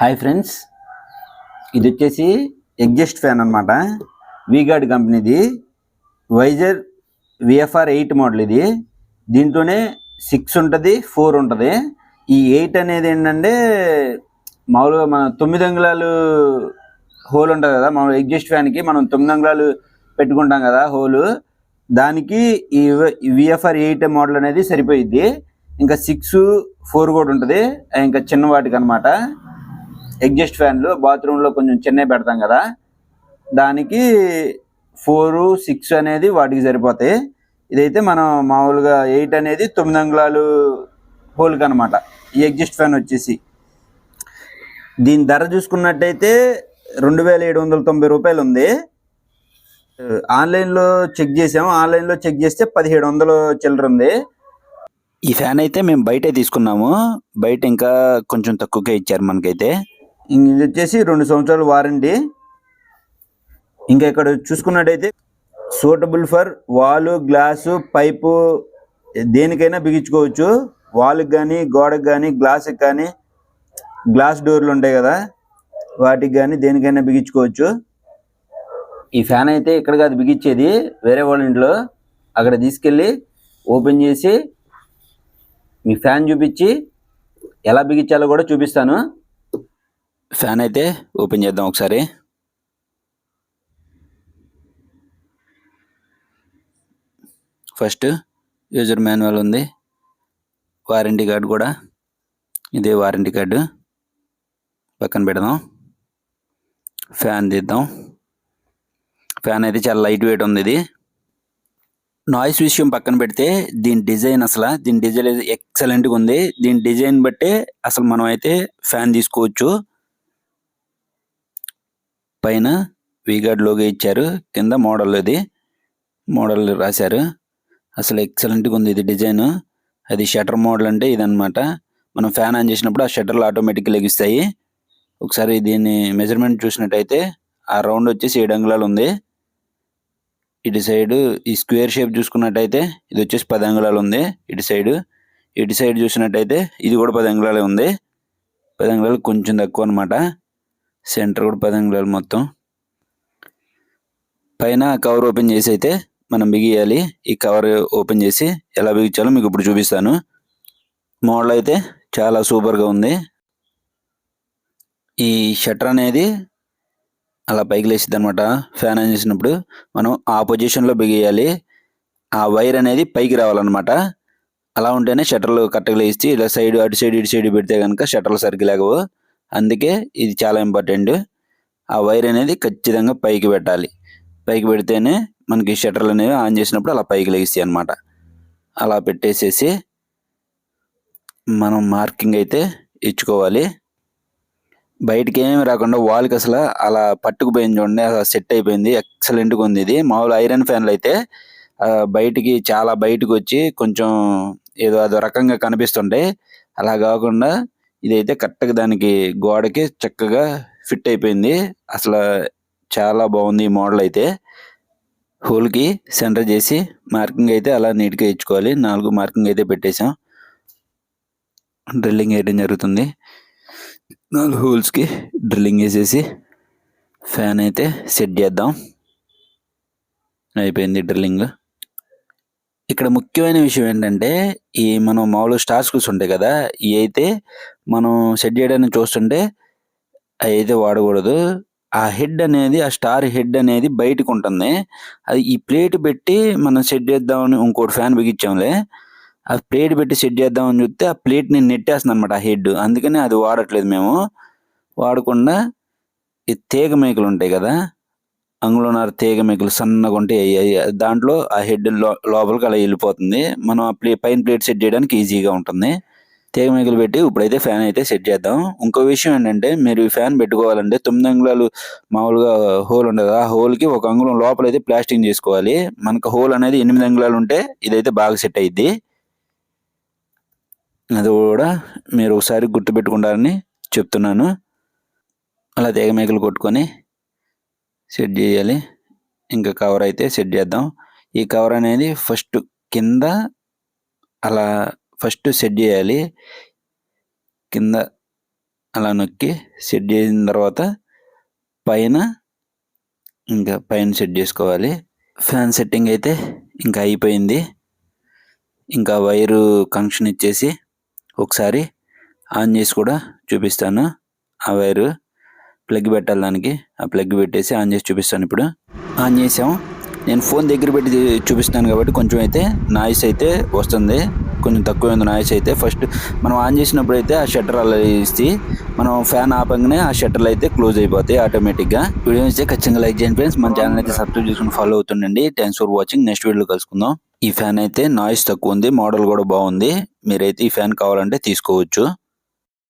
Hi friends, ఇది వచ్చేసి exhaust fan అనమాట. వీగార్డ్ కంపెనీది వైజర్ విఎఫ్ఆర్ 8 మోడల్. ఇది దీంట్లోనే 6 ఉంటుంది, 4 ఉంటుంది. ఈ 8 అనేది ఏంటంటే మామూలుగా మన 9 అంగుళాలు హోల్ ఉంటుంది కదా, మామూలు ఎగ్జాస్ట్ ఫ్యాన్కి మనం 9 అంగుళాలు పెట్టుకుంటాం కదా హోలు, దానికి ఈ విఎఫ్ఆర్ 8 మోడల్ అనేది సరిపోయిద్ది. ఇంకా 6, 4 కూడా ఉంటుంది, ఇంకా చిన్న వాటికి అనమాట. ఎగ్జాస్ట్ ఫ్యాన్లు బాత్రూంలో కొంచెం చిన్నవి పెడతాం కదా, దానికి 4, 6 అనేది వాటికి సరిపోతాయి. ఇదైతే మనం మామూలుగా 8 అనేది 9 అంగుళాలు హోల్కి అనమాట. ఈ ఎగ్జాస్ట్ ఫ్యాన్ వచ్చేసి దీని ధర చూసుకున్నట్టయితే 2790 రూపాయలు ఉంది. ఆన్లైన్లో చెక్ చేసాము, ఆన్లైన్లో చెక్ చేస్తే 1700 చిల్లర ఉంది. ఈ ఫ్యాన్ అయితే మేము బయటే తీసుకున్నాము, బయట ఇంకా కొంచెం తక్కువగా ఇచ్చారు మనకైతే. ఇది వచ్చేసి 2 సంవత్సరాలు వారంటీ. ఇంకా ఇక్కడ చూసుకున్నట్టయితే సూటబుల్ ఫర్ వాలు, గ్లాసు, పైపు దేనికైనా బిగించుకోవచ్చు. వాల్కి కానీ, గోడకు కానీ, గ్లాస్కి కానీ, గ్లాస్ డోర్లు ఉంటాయి కదా వాటికి కానీ దేనికైనా బిగించుకోవచ్చు. ఈ ఫ్యాన్ అయితే ఇక్కడ కాదు బిగించేది, వేరే వాళ్ళ ఇంట్లో. అక్కడ తీసుకెళ్ళి ఓపెన్ చేసి మీ ఫ్యాన్ చూపించి ఎలా బిగించాలో కూడా చూపిస్తాను. ఫ్యాన్ అయితే ఓపెన్ చేద్దాం ఒకసారి. ఫస్ట్ యూజర్ మాన్యువల్ ఉంది, వారంటీ కార్డు కూడా, ఇదే వారంటీ కార్డు. పక్కన పెడదాం, ఫ్యాన్ తీద్దాం. ఫ్యాన్ అయితే చాలా లైట్ వెయిట్ ఉంది. ఇది నాయిస్ విషయం పక్కన పెడితే దీని డిజైన్ ఎక్సలెంట్గా ఉంది. దీని డిజైన్ బట్టే అసలు మనం అయితే ఫ్యాన్ తీసుకోవచ్చు. పైన వీగార్డ్ లోగో ఇచ్చారు, కింద మోడల్, ఇది మోడల్ రాశారు. అసలు ఎక్సలెంట్గా ఉంది ఇది డిజైన్. అది షట్టర్ మోడల్ అంటే ఇదనమాట. మనం ఫ్యాన్ ఆన్ చేసినప్పుడు ఆ షట్టర్లు ఆటోమేటిక్గా లెగిస్తాయి. ఒకసారి దీన్ని మెజర్మెంట్ చూసినట్టయితే ఆ రౌండ్ వచ్చేసి 7 అంగుళాలు ఉంది. ఇటు సైడ్ ఈ స్క్వేర్ షేప్ చూసుకున్నట్టయితే ఇది వచ్చేసి 10 అంగుళాలు ఉంది. ఇటు సైడ్ చూసినట్టయితే ఇది కూడా 10 అంగుళాలే ఉంది. 10 అంగుళాలు కొంచెం తక్కువ అనమాట. సెంటర్ కూడా 10 అంగుళాలు మొత్తం. పైన కవర్ ఓపెన్ చేసి అయితే మనం బిగియాలి. ఈ కవర్ ఓపెన్ చేసి ఎలా బిగించాలో మీకు ఇప్పుడు చూపిస్తాను. మోడల్ అయితే చాలా సూపర్గా ఉంది. ఈ షట్టర్ అనేది అలా పైకి లేచిద్ది అనమాట. ఫ్యాన్ ఆన్ చేసినప్పుడు మనం ఆ పొజిషన్లో బిగియాలి. ఆ వైర్ అనేది పైకి రావాలన్నమాట. అలా ఉంటేనే షట్టర్లు కరెక్ట్గా లేచి, ఇలా సైడ్ అటు సైడ్ ఇటు సైడ్ పెడితే కనుక షట్టర్లు సరిగ్గా లేకవు. అందుకే ఇది చాలా ఇంపార్టెంట్. ఆ వైర్ అనేది ఖచ్చితంగా పైకి పెట్టాలి. పైకి పెడితేనే మనకి షట్టర్లు అనేవి ఆన్ చేసినప్పుడు అలా పైకి లేస్తాయి అనమాట. అలా పెట్టేసేసి మనం మార్కింగ్ అయితే ఇచ్చుకోవాలి. బయటికి ఏమీ రాకుండా వాల్కి అసలు అలా పట్టుకుపోయింది చూడండి, అసలు సెట్ అయిపోయింది. ఎక్సలెంట్గా ఉంది ఇది. మామూలు ఐరన్ ఫ్యాన్లు అయితే బయటికి చాలా బయటకు వచ్చి కొంచెం ఏదో అదో రకంగా కనిపిస్తుంటాయి. అలా కాకుండా ఇదైతే కరెక్ట్గా దానికి గోడకి చక్కగా ఫిట్ అయిపోయింది. అసలు చాలా బాగుంది ఈ మోడల్ అయితే. హోల్కి సెంటర్ చేసి మార్కింగ్ అయితే అలా నీట్గా ఇచ్చుకోవాలి. 4 మార్కింగ్ అయితే పెట్టేసాం. డ్రిల్లింగ్ వేయడం జరుగుతుంది. 4 హోల్స్కి డ్రిల్లింగ్ వేసేసి ఫ్యాన్ అయితే సెట్ చేద్దాం. అయిపోయింది డ్రిల్లింగ్. ఇక్కడ ముఖ్యమైన విషయం ఏంటంటే ఈ మనం మామూలు స్టార్ స్క్రూస్ ఉంటాయి కదా, ఇవి అయితే మనం సెట్ చేయడానికి చూస్తుంటే అవి అయితే వాడకూడదు. ఆ హెడ్ అనేది, ఆ స్టార్ హెడ్ అనేది బయటకు ఉంటుంది. అది ఈ ప్లేట్ పెట్టి మనం సెట్ చేద్దామని ఇంకోటి ఫ్యాన్ బిగించాంలే, ఆ ప్లేట్ పెట్టి సెట్ చేద్దామని చూస్తే ఆ ప్లేట్ని నెట్టేస్తుంది అనమాట ఆ హెడ్. అందుకని అది వాడట్లేదు మేము. వాడకుండా ఈ తీగ మేకలు ఉంటాయి కదా, అంగుళన్నర తీగ మేకలు సన్నగా ఉంటాయి, దాంట్లో ఆ హెడ్ లోపలికి అలా వెళ్ళిపోతుంది. మనం ఆ పైన ప్లేట్ సెట్ చేయడానికి ఈజీగా ఉంటుంది. తీగ మేకలు పెట్టి ఇప్పుడైతే ఫ్యాన్ అయితే సెట్ చేద్దాం. ఇంకో విషయం ఏంటంటే మీరు ఈ ఫ్యాన్ పెట్టుకోవాలంటే 9 అంగుళాలు మామూలుగా హోల్ ఉండదు, ఆ హోల్కి 1 అంగుళం లోపలైతే ప్లాస్టింగ్ చేసుకోవాలి. మనకు హోల్ అనేది 8 అంగుళాలు ఉంటే ఇదైతే బాగా సెట్ అయ్యిద్ది. అది కూడా మీరు ఒకసారి గుర్తుపెట్టుకుంటారని చెప్తున్నాను. అలా తీగ మేకలు కొట్టుకొని సెట్ చేయాలి. ఇంకా కవర్ అయితే సెట్ చేద్దాం. ఈ కవర్ అనేది ఫస్ట్ కింద అలా ఫస్ట్ సెట్ చేయాలి. కింద అలా నొక్కి సెట్ చేసిన తర్వాత పైన సెట్ చేసుకోవాలి. ఫ్యాన్ సెట్టింగ్ అయితే ఇంకా అయిపోయింది. ఇంకా వైరు కనెక్షన్ ఇచ్చేసి ఒకసారి ఆన్ చేసి కూడా చూపిస్తాను. ఆ వైరు ప్లగ్ పెట్టాలి దానికి. ఆ ప్లగ్ పెట్టేసి ఆన్ చేసి చూపిస్తాను. ఇప్పుడు ఆన్ చేసాం. నేను ఫోన్ దగ్గర పెట్టి చూపిస్తాను కాబట్టి కొంచెం అయితే నాయిస్ అయితే వస్తుంది. కొంచెం తక్కువ ఉంది నాయిస్ అయితే. ఫస్ట్ మనం ఆన్ చేసినప్పుడు అయితే ఆ షట్టర్ అలా ఇస్తే మనం ఫ్యాన్ ఆపంగానే ఆ షట్టర్లు అయితే క్లోజ్ అయిపోతాయి ఆటోమేటిక్గా. వీడియో అయితే ఖచ్చితంగా లైక్ చేయండి ఫ్రెండ్స్. మన ఛానల్ అయితే సబ్స్క్రైబ్ చేసుకుని ఫాలో అవుతుండండి. Thanks for watching. నెక్స్ట్ వీడియోలో కలుసుకుందాం. ఈ ఫ్యాన్ అయితే నాయిస్ తక్కువ ఉంది, మోడల్ కూడా బాగుంది. మీరైతే ఈ ఫ్యాన్ కావాలంటే తీసుకోవచ్చు.